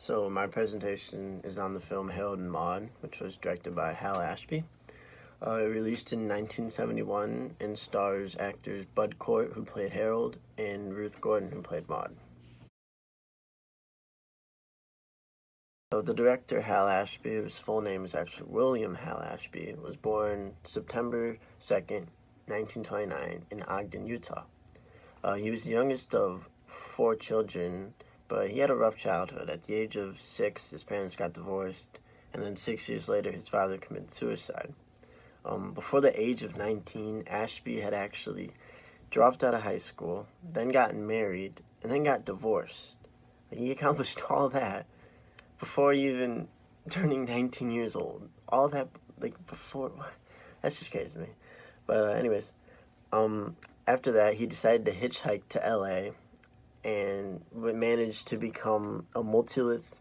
So my presentation is on the film Harold and Maude, which was directed by Hal Ashby. It released in 1971 and stars actors Bud Cort, who played Harold, and Ruth Gordon, who played Maude. So the director, Hal Ashby, whose full name is actually William Hal Ashby, was born September 2nd, 1929 in Ogden, Utah. He was the youngest of four children, but he had a rough childhood. At the age of 6, his parents got divorced, and then 6 years later, his father committed suicide. Before the age of 19, Ashby had actually dropped out of high school, then gotten married, and then got divorced. He accomplished all that before even turning 19 years old. All that, before, that's just crazy to me. But anyways, after that, he decided to hitchhike to LA and managed to become a multilith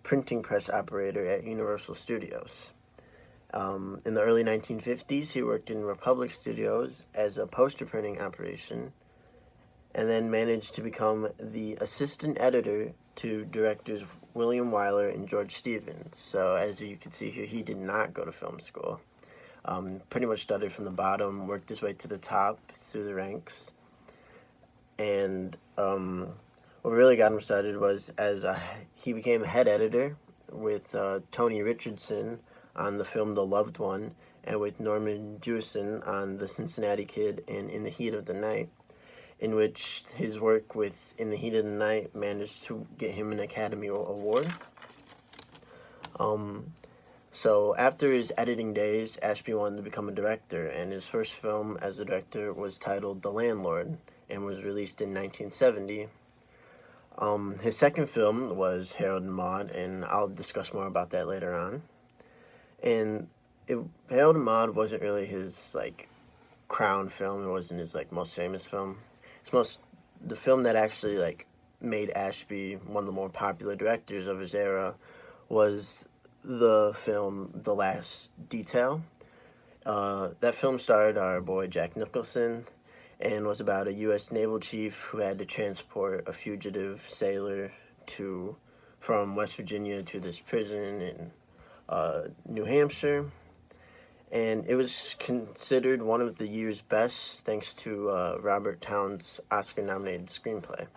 printing press operator at Universal Studios. In the early 1950s, he worked in Republic Studios as a poster printing operation, and then managed to become the assistant editor to directors William Wyler and George Stevens. So as you can see here, he did not go to film school. Pretty much started from the bottom, worked his way to the top through the ranks. And what really got him started was he became head editor with Tony Richardson on the film The Loved One, and with Norman Jewison on The Cincinnati Kid and In the Heat of the Night, in which his work with In the Heat of the Night managed to get him an Academy Award. So after his editing days, Ashby wanted to become a director, and his first film as a director was titled The Landlord and was released in 1970. His second film was Harold and Maude, and I'll discuss more about that later on. And Harold and Maude wasn't really his crown film. It wasn't his most famous film. The film that actually made Ashby one of the more popular directors of his era was the film The Last Detail. That film starred our boy Jack Nicholson and was about a U.S. naval chief who had to transport a fugitive sailor from West Virginia to this prison in New Hampshire. And it was considered one of the year's best thanks to Robert Towne's Oscar-nominated screenplay.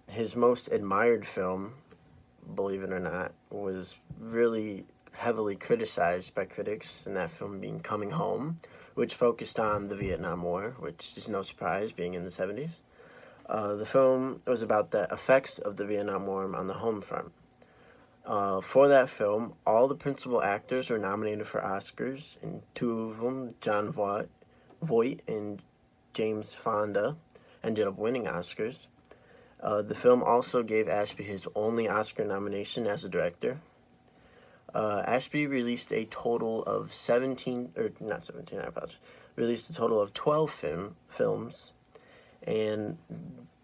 His most admired film, believe it or not, was really heavily criticized by critics, and that film being Coming Home, which focused on the Vietnam War, which is no surprise being in the 70s. The film was about the effects of the Vietnam War on the home front. For that film, all the principal actors were nominated for Oscars, and two of them, Jon Voight and James Fonda, ended up winning Oscars. The film also gave Ashby his only Oscar nomination as a director. Ashby released a total of 12 films, and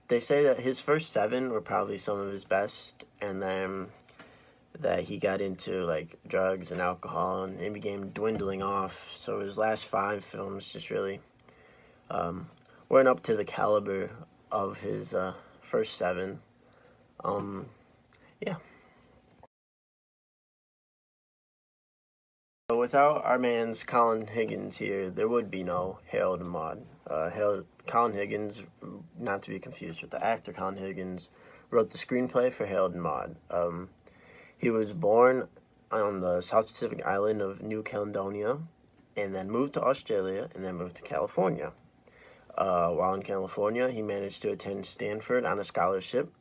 they say that his first 7 were probably some of his best, and then that he got into drugs and alcohol and it began dwindling off. So his last 5 films just really weren't up to the caliber of his first 7. Yeah. So without our man's Colin Higgins here, there would be no Harold and Maude. Colin Higgins, not to be confused with the actor Colin Higgins, wrote the screenplay for Harold and Maude. He was born on the South Pacific island of New Caledonia, and then moved to Australia, and then moved to California. While in California, he managed to attend Stanford on a scholarship,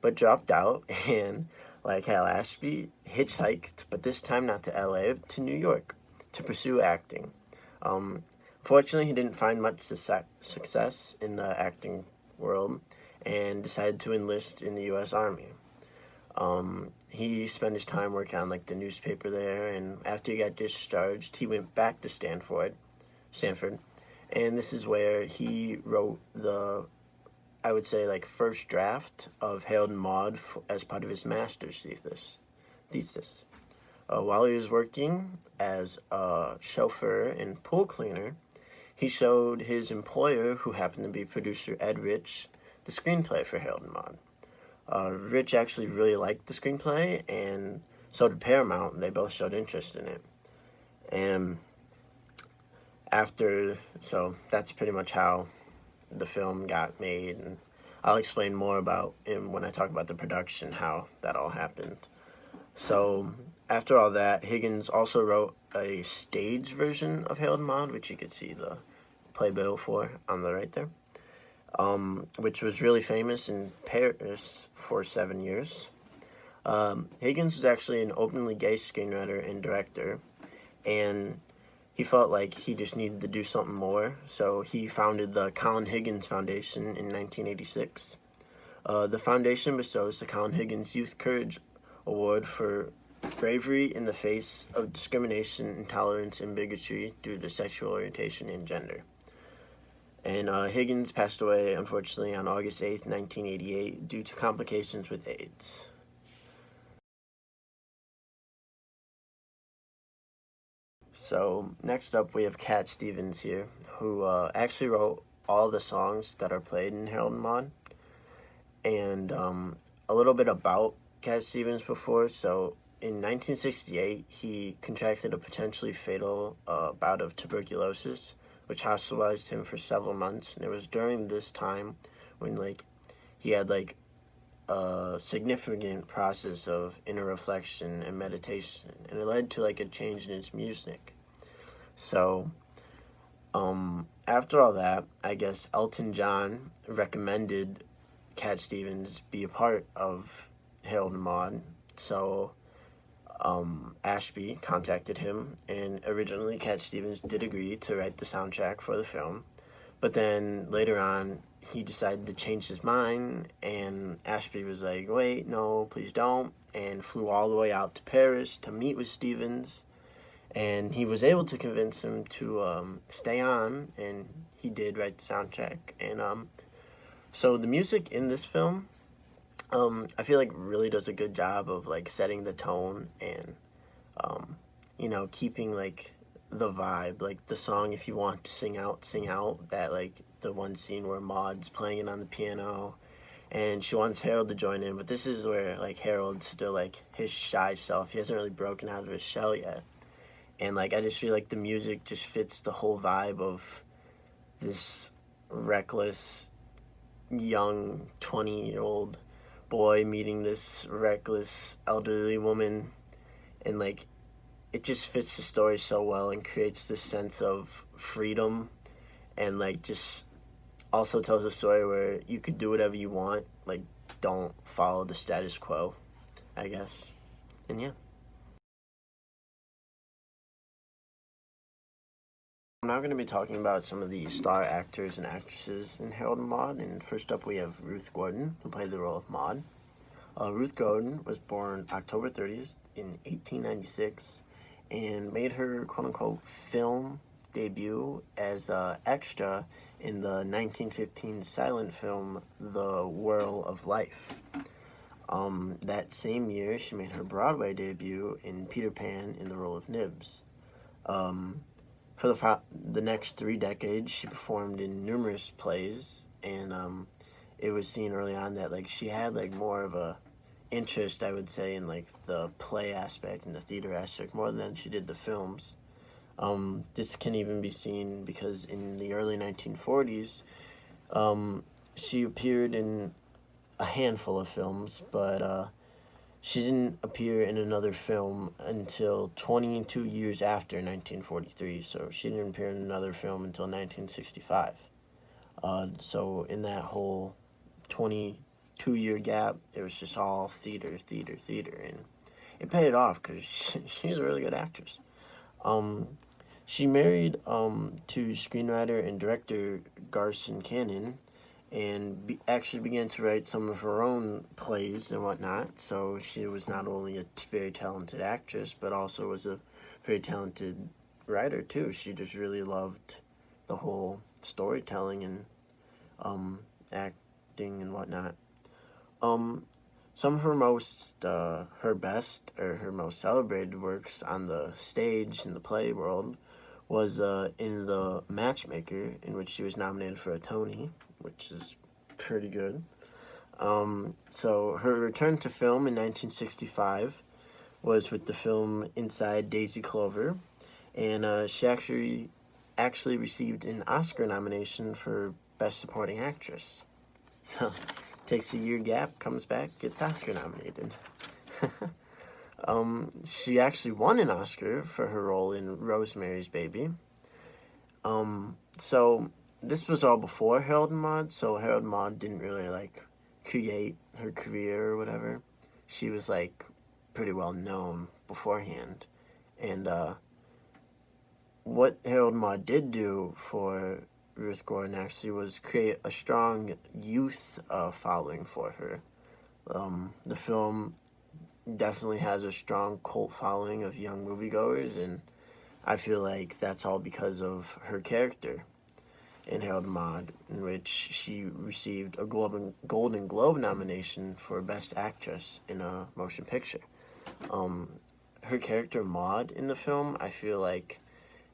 but dropped out, and like Hal Ashby, hitchhiked, but this time not to LA, to New York, to pursue acting. Fortunately, he didn't find much success in the acting world, and decided to enlist in the U.S. Army. He spent his time working on the newspaper there, and after he got discharged, he went back to Stanford, and this is where he wrote the, I would say, first draft of Harold and Maude as part of his master's thesis. While he was working as a chauffeur and pool cleaner, he showed his employer, who happened to be producer Ed Rich, the screenplay for Harold and Maude. Rich actually really liked the screenplay, and so did Paramount. They both showed interest in it. And so that's pretty much how the film got made. And I'll explain more about when I talk about the production, how that all happened. So after all that, Higgins also wrote a stage version of Harold and Maude, which you could see the playbill for on the right there, which was really famous in Paris for 7 years. Higgins was actually an openly gay screenwriter and director, and he felt like he just needed to do something more, so he founded the Colin Higgins Foundation in 1986. The foundation bestows the Colin Higgins Youth Courage Award for bravery in the face of discrimination, intolerance, and bigotry due to sexual orientation and gender. And Higgins passed away, unfortunately, on August 8th, 1988, due to complications with AIDS. So next up we have Cat Stevens here, who actually wrote all the songs that are played in Harold and Maude. And a little bit about Cat Stevens before. So in 1968, he contracted a potentially fatal bout of tuberculosis, which hospitalized him for several months. And it was during this time when he had a significant process of inner reflection and meditation, and it led to a change in his music. So after all that, I guess Elton John recommended Cat Stevens be a part of Harold and Maude. So Ashby contacted him, and originally Cat Stevens did agree to write the soundtrack for the film, but then later on he decided to change his mind, and Ashby was like, wait, no, please don't, and flew all the way out to Paris to meet with Stevens, and he was able to convince him to stay on, and he did write the soundtrack. And so the music in this film, I feel really does a good job of setting the tone and keeping the vibe. The song "If You Want to Sing Out, Sing Out," that the one scene where Maude's playing it on the piano, and she wants Harold to join in, but this is where Harold's still his shy self. He hasn't really broken out of his shell yet, and I just feel the music just fits the whole vibe of this reckless young 20-year-old boy meeting this reckless elderly woman, and it just fits the story so well and creates this sense of freedom, and just also tells a story where you could do whatever you want, don't follow the status quo, I guess. And yeah. I'm now going to be talking about some of the star actors and actresses in Harold and Maude, and first up we have Ruth Gordon, who played the role of Maude. Ruth Gordon was born October 30th in 1896 and made her quote-unquote film debut as an extra in the 1915 silent film The Whirl of Life. That same year, she made her Broadway debut in Peter Pan in the role of Nibs. For the next 3 decades, she performed in numerous plays, and it was seen early on that she had more of a interest, I would say, in the play aspect and the theater aspect more than she did the films. This can even be seen because in the early 1940s, she appeared in a handful of films, but she didn't appear in another film until 22 years after 1943, so she didn't appear in another film until 1965. So in that whole 22-year gap, it was just all theater, and it paid off because she's a really good actress. She married to screenwriter and director Garson Kanin, and actually began to write some of her own plays and whatnot. So she was not only a very talented actress, but also was a very talented writer too. She just really loved the whole storytelling and acting and whatnot. Some of her best, or her most celebrated works on the stage in the play world was in The Matchmaker, in which she was nominated for a Tony, which is pretty good. So her return to film in 1965 was with the film Inside Daisy Clover, and she actually received an Oscar nomination for Best Supporting Actress. So takes a year gap, comes back, gets Oscar nominated. She actually won an Oscar for her role in Rosemary's Baby. So this was all before Harold and Maude, so Harold and Maude didn't really like create her career or whatever. She was like pretty well known beforehand. And what Harold and Maude did do for Ruth Gordon actually was create a strong youth following for her. The film definitely has a strong cult following of young moviegoers, and I feel like that's all because of her character in Harold and Maude, in which she received a Golden Globe nomination for Best Actress in a Motion Picture. Her character Maude in the film, I feel like,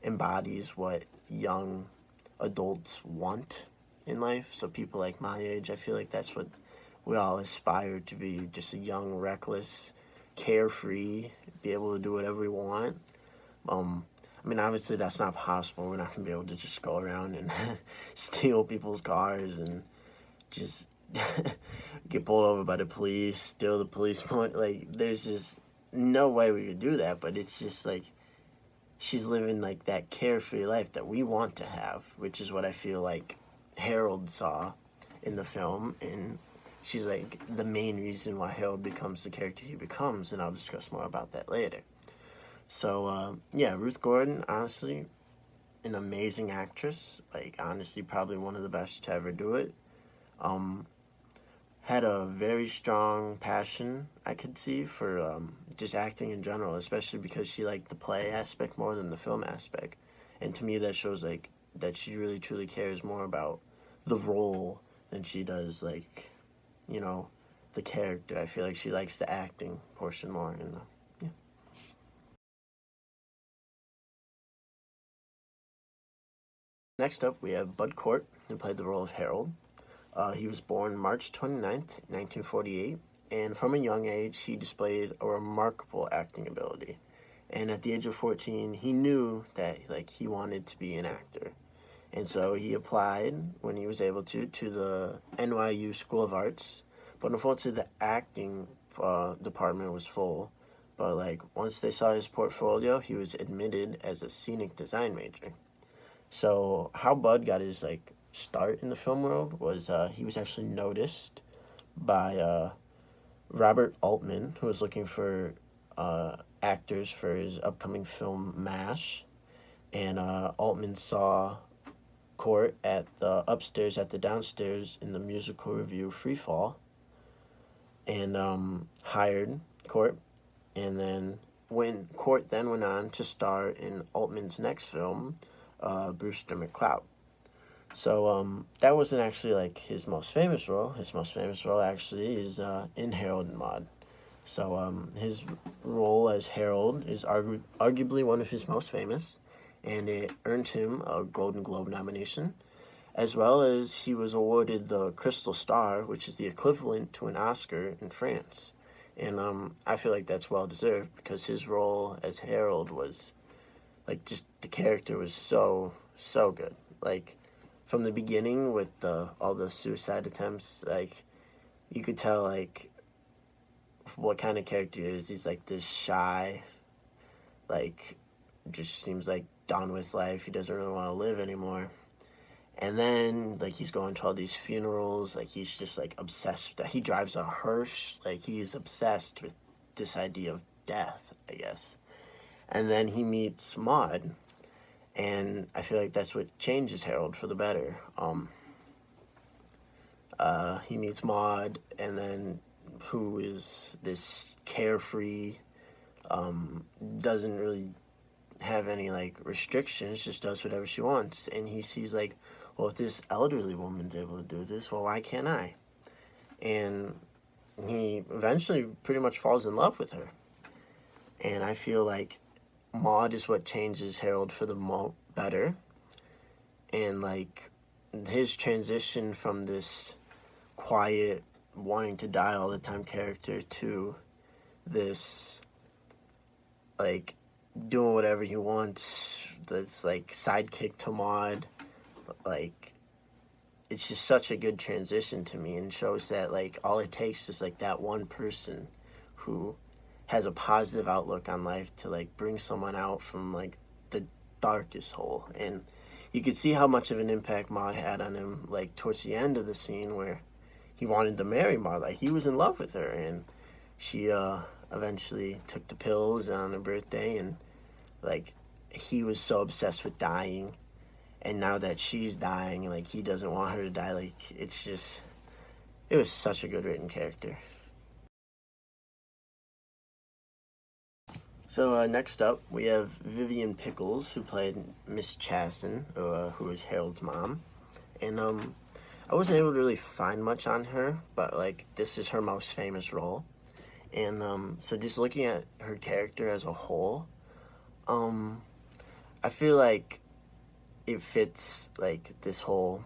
embodies what young adults want in life. So people like my age, I feel like that's what we all aspire to be, just a young, reckless, carefree, be able to do whatever we want. I mean, obviously that's not possible. We're not going to be able to just go around and steal people's cars and just get pulled over by the police, steal the police money. Like, there's just no way we could do that, but it's just like she's living like that carefree life that we want to have, which is what I feel like Harold saw in the film, and she's like the main reason why Harold becomes the character he becomes, and I'll discuss more about that later. So, yeah, Ruth Gordon, honestly, an amazing actress. Like, honestly, probably one of the best to ever do it. Had a very strong passion, I could see, for just acting in general, especially because she liked the play aspect more than the film aspect. And to me, that shows, like, that she really, truly cares more about the role than she does, like, you know, the character. I feel like she likes the acting portion more, and yeah. Next up, we have Bud Cort, who played the role of Harold. He was born March 29th, 1948, and from a young age, he displayed a remarkable acting ability. And at the age of 14, he knew that like he wanted to be an actor. And so he applied when he was able to the NYU School of Arts. But unfortunately, the acting department was full. But like once they saw his portfolio, he was admitted as a scenic design major. So how Bud got his like start in the film world was he was actually noticed by Robert Altman, who was looking for actors for his upcoming film MASH, and Altman saw Court at the upstairs at the downstairs in the musical review Free Fall, and hired Court, and then when Court then went on to star in Altman's next film, Brewster McCloud. So that wasn't actually like his most famous role. His most famous role actually is in Harold and Maude. So his role as Harold is arguably one of his most famous, and it earned him a Golden Globe nomination, as well as he was awarded the Crystal Star, which is the equivalent to an Oscar in France. And I feel like that's well deserved because his role as Harold was like just the character was so good. Like from the beginning with all the suicide attempts, like you could tell like what kind of character he is. He's like this shy, like just seems like done with life. He doesn't really want to live anymore. And then like he's going to all these funerals, like he's just like obsessed with that. He drives a hearse, like he's obsessed with this idea of death, I guess. And then he meets Maude, and I feel like that's what changes Harold for the better. He meets Maude, and then who is this carefree, doesn't really have any like restrictions, just does whatever she wants. And he sees like, well, if this elderly woman's able to do this, well, why can't I? And he eventually pretty much falls in love with her. And I feel like Maude is what changes Harold for the better. And like his transition from this quiet, wanting to die all the time character to this, like, doing whatever he wants, this, like, sidekick to Maude. Like, it's just such a good transition to me, and shows that, like, all it takes is, like, that one person who has a positive outlook on life to, like, bring someone out from, like, the darkest hole. And you could see how much of an impact Maude had on him, like, towards the end of the scene where he wanted to marry Maude. Like, he was in love with her, and she eventually took the pills on her birthday, and, like, he was so obsessed with dying. And now that she's dying, like, he doesn't want her to die. Like, it's just, it was such a good written character. So next up, we have Vivian Pickles, who played Miss Chasson, who was Harold's mom. And I wasn't able to really find much on her, but, like, this is her most famous role. And so just looking at her character as a whole, I feel like it fits, like, this whole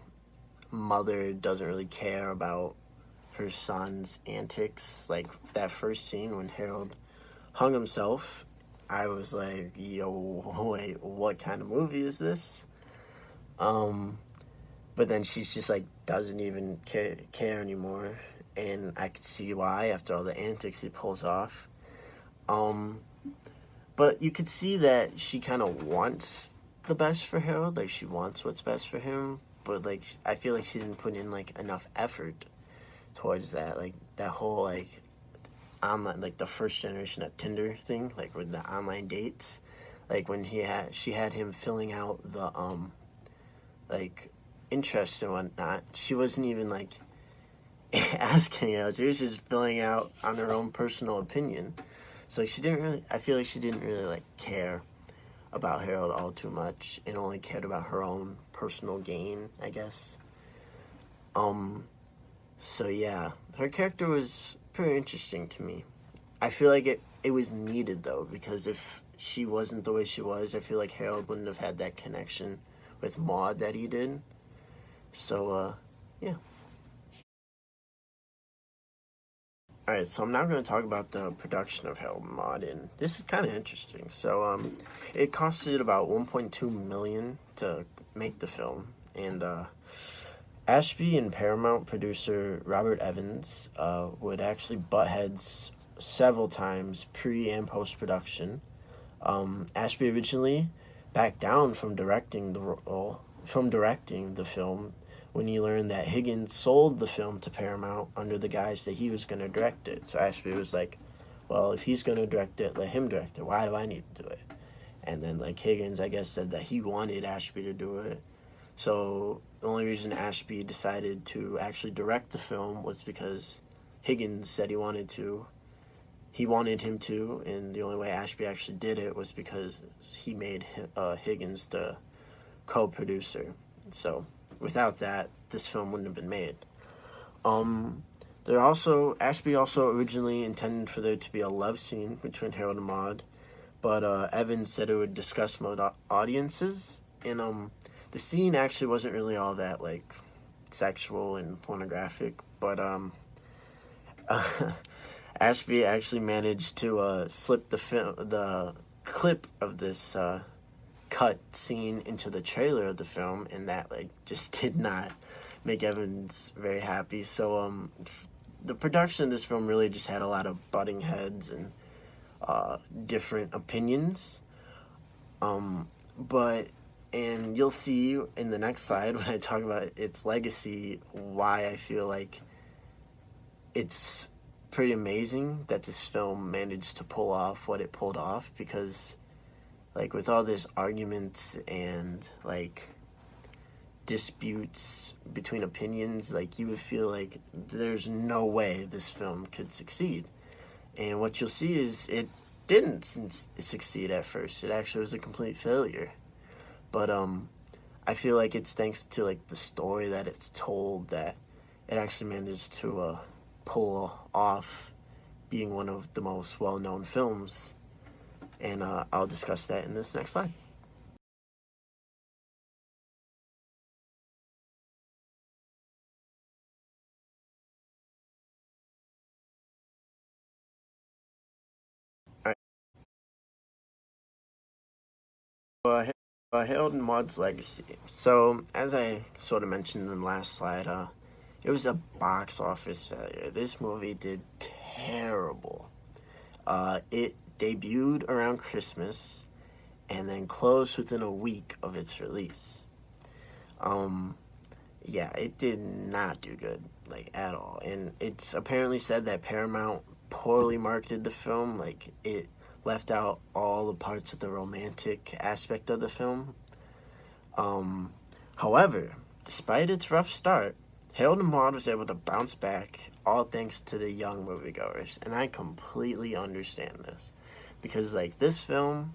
mother doesn't really care about her son's antics. Like, that first scene when Harold hung himself, I was like, yo, wait, what kind of movie is this? But then she's just, like, doesn't even care anymore, and I could see why after all the antics he pulls off. But you could see that she kind of wants the best for Harold. Like, she wants what's best for him, but, like, I feel like she didn't put in, like, enough effort towards that. Like, that whole, like, online, like, the first generation of Tinder thing, like, with the online dates. Like, when she had him filling out the like, interests and whatnot, she wasn't even, like, asking out. She was just filling out on her own personal opinion. So, like, she didn't really, I feel like she didn't really, like, care about Harold all too much, and only cared about her own personal gain, I guess. So yeah, her character was pretty interesting to me. I feel like it was needed, though, because if she wasn't the way she was, I feel like Harold wouldn't have had that connection with Maude that he did. So yeah. Alright, so I'm now going to talk about the production of Harold and Maude, and this is kind of interesting. So it costed about 1.2 million to make the film, and Ashby and Paramount producer Robert Evans would actually butt heads several times pre and post production. Ashby originally backed down from directing the film when he learned that Higgins sold the film to Paramount under the guise that he was going to direct it. So Ashby was like, well, if he's going to direct it, let him direct it. Why do I need to do it? And then, like, Higgins, I guess, said that he wanted Ashby to do it. So the only reason Ashby decided to actually direct the film was because Higgins said he wanted to. He wanted him to, and the only way Ashby actually did it was because he made Higgins the co-producer. So without that, this film wouldn't have been made. Ashby also originally intended for there to be a love scene between Harold and Maude, but Evans said it would disgust most audiences, and the scene actually wasn't really all that, like, sexual and pornographic, but Ashby actually managed to slip the clip of this cut scene into the trailer of the film, and that, like, just did not make Evans very happy. So the production of this film really just had a lot of butting heads and different opinions. And you'll see in the next slide when I talk about its legacy why I feel like it's pretty amazing that this film managed to pull off what it pulled off, because, like, with all this arguments and, like, disputes between opinions, like, you would feel like there's no way this film could succeed. And what you'll see is it didn't succeed at first. It actually was a complete failure. But I feel like it's thanks to, like, the story that it's told that it actually managed to pull off being one of the most well-known films. And I'll discuss that in this next slide. Harold and Maude's legacy. So, as I sort of mentioned in the last slide, it was a box office failure. This movie did terrible. It debuted around Christmas and then closed within a week of its release. Um, yeah, it did not do good, like at all. And it's apparently said that Paramount poorly marketed the film, like it left out all the parts of the romantic aspect of the film. Um, However, despite its rough start, Harold and Maude was able to bounce back, all thanks to the young moviegoers, and I completely understand this, because like this film,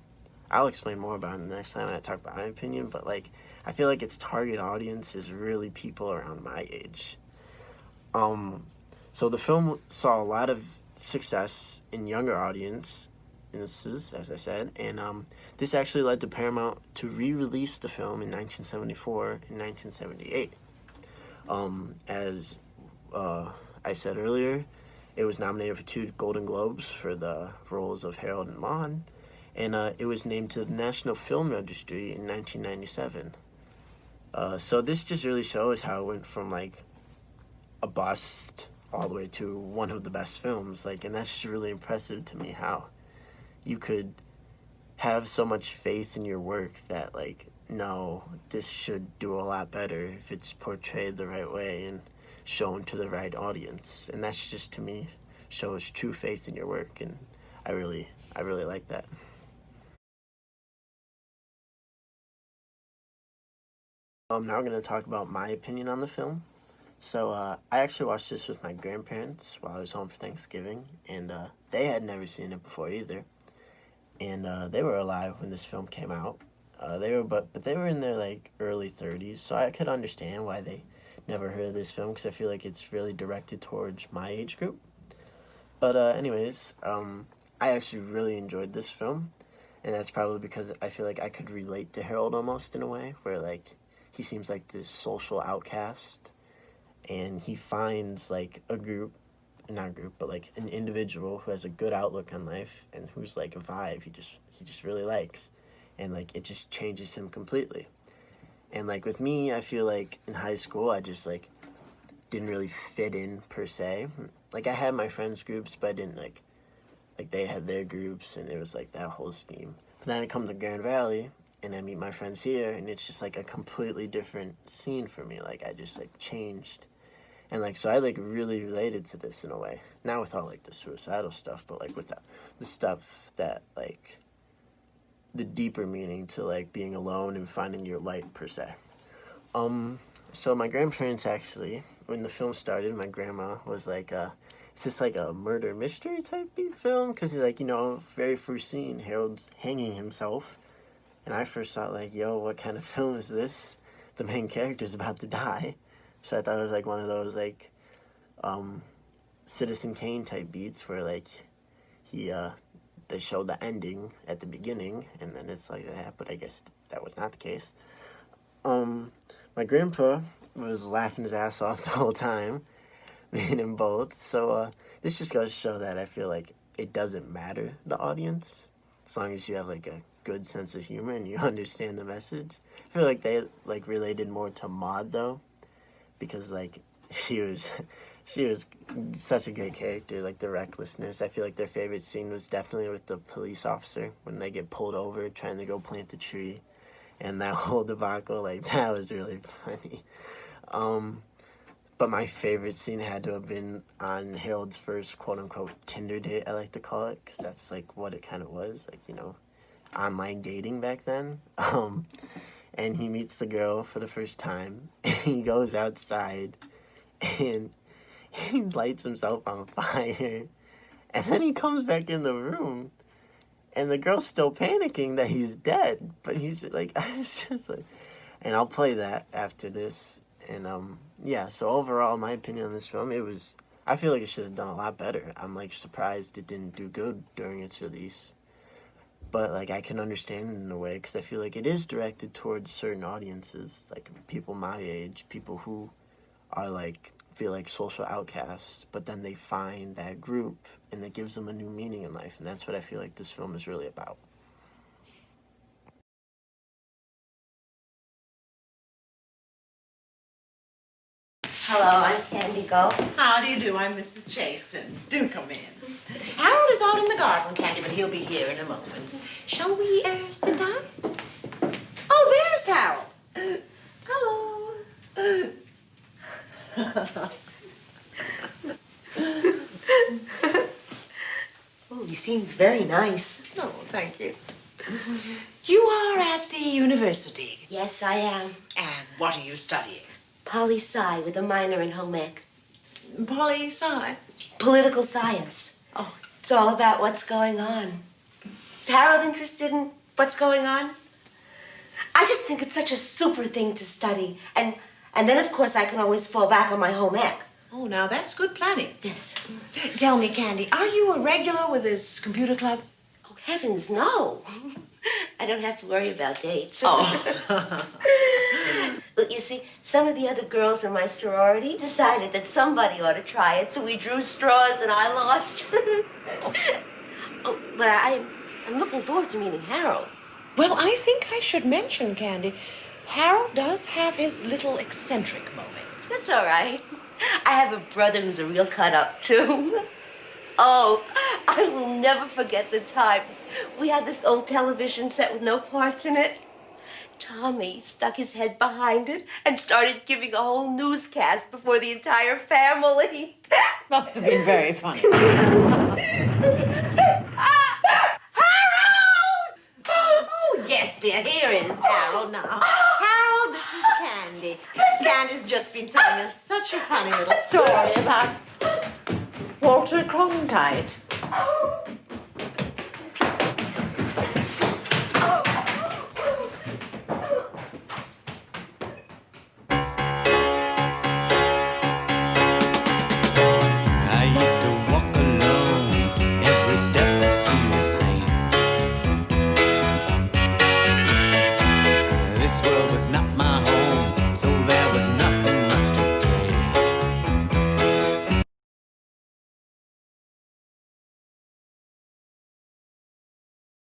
I'll explain more about it the next time when I talk about my opinion. But like, I feel like its target audience is really people around my age. Um, so the film saw a lot of success in younger audiences, as I said, and this actually led to Paramount to re-release the film in 1974 and 1978. As I said earlier, it was nominated for 2 Golden Globes for the roles of Harold and Maude, and it was named to the National Film Registry in 1997. So this just really shows how it went from like a bust all the way to one of the best films. Like, and that's just really impressive to me how you could have so much faith in your work that like, no, this should do a lot better if it's portrayed the right way and shown to the right audience. And that's just, to me, shows true faith in your work, and I really like that. I'm now going to talk about my opinion on the film. So I actually watched this with my grandparents while I was home for Thanksgiving, and they had never seen it before either. And they were alive when this film came out. But they were in their like early 30s, so I could understand why they never heard of this film, because I feel like it's really directed towards my age group. But anyways, I actually really enjoyed this film, and that's probably because I feel like I could relate to Harold almost in a way, where like he seems like this social outcast, and he finds like a group, not a group, but like an individual who has a good outlook on life and who's like a vibe he just really likes, and like it just changes him completely. And like with me, I feel like in high school I just like didn't really fit in per se. Like I had my friends groups, but I didn't like they had their groups, and it was like that whole scheme. But then I come to Grand Valley and I meet my friends here, and it's just like a completely different scene for me. Like I just like changed, and like so I like really related to this in a way. Not with all like the suicidal stuff, but like with the stuff that like the deeper meaning to like being alone and finding your light per se. Um, so my grandparents actually, when the film started, my grandma was like, "Is this like a murder mystery type beat film?" Because like very first scene, Harold's hanging himself, and I first thought like, "Yo, what kind of film is this? The main character's about to die." So I thought it was like one of those like um, Citizen Kane type beats where like he they show the ending at the beginning, and then it's like that. But I guess that was not the case. Um, my grandpa was laughing his ass off the whole time, me and him both. So this just goes to show that I feel like it doesn't matter the audience, as long as you have like a good sense of humor and you understand the message. I feel like they like related more to Maud though, because like she was she was such a great character. Like the recklessness, I feel like their favorite scene was definitely with the police officer when they get pulled over trying to go plant the tree, and that whole debacle. Like that was really funny. um but my favorite scene had to have been on Harold's first quote unquote Tinder date, I like to call it, because that's like what it kind of was, like, online dating back then. And he meets the girl for the first time, and he goes outside, and he lights himself on fire, and then he comes back in the room, and the girl's still panicking that he's dead, but he's like, I was just like, and I'll play that after this. And yeah, so overall, my opinion on this film, I feel like it should have done a lot better. I'm like surprised it didn't do good during its release. But like I can understand it in a way, because I feel like it is directed towards certain audiences, like people my age, people who are like feel like social outcasts, but then they find that group and it gives them a new meaning in life, and that's what I feel like this film is really about. Hello, I'm Candy Gull. How do you do? I'm Mrs. Jason. Do come in. Harold is out in the garden, Candy, but he'll be here in a moment. Shall we, sit down? Oh, there's Harold. Hello. Oh, he seems very nice. Oh, thank you. You are at the university. Yes, I am. And what are you studying? Poli-sci with a minor in home ec. Poli-sci. Political science. Oh. It's all about what's going on. Is Harold interested in what's going on? I just think it's such a super thing to study. And then, of course, I can always fall back on my home ec. Oh, now that's good planning. Yes. Tell me, Candy, are you a regular with this computer club? Oh, heavens, no. I don't have to worry about dates. Oh. Well, you see, some of the other girls in my sorority decided that somebody ought to try it, so we drew straws and I lost. Oh, but I'm looking forward to meeting Harold. Well, I think I should mention, Candy, Harold does have his little eccentric moments. That's all right. I have a brother who's a real cut-up, too. Oh, I will never forget the time we had this old television set with no parts in it. Tommy stuck his head behind it and started giving a whole newscast before the entire family. Must have been very funny. Harold! Oh, yes, dear. Here is Harold now. Harold, this is Candy. Candy's just been telling us such a funny little story about Walter Cronkite. This world was not my home, so there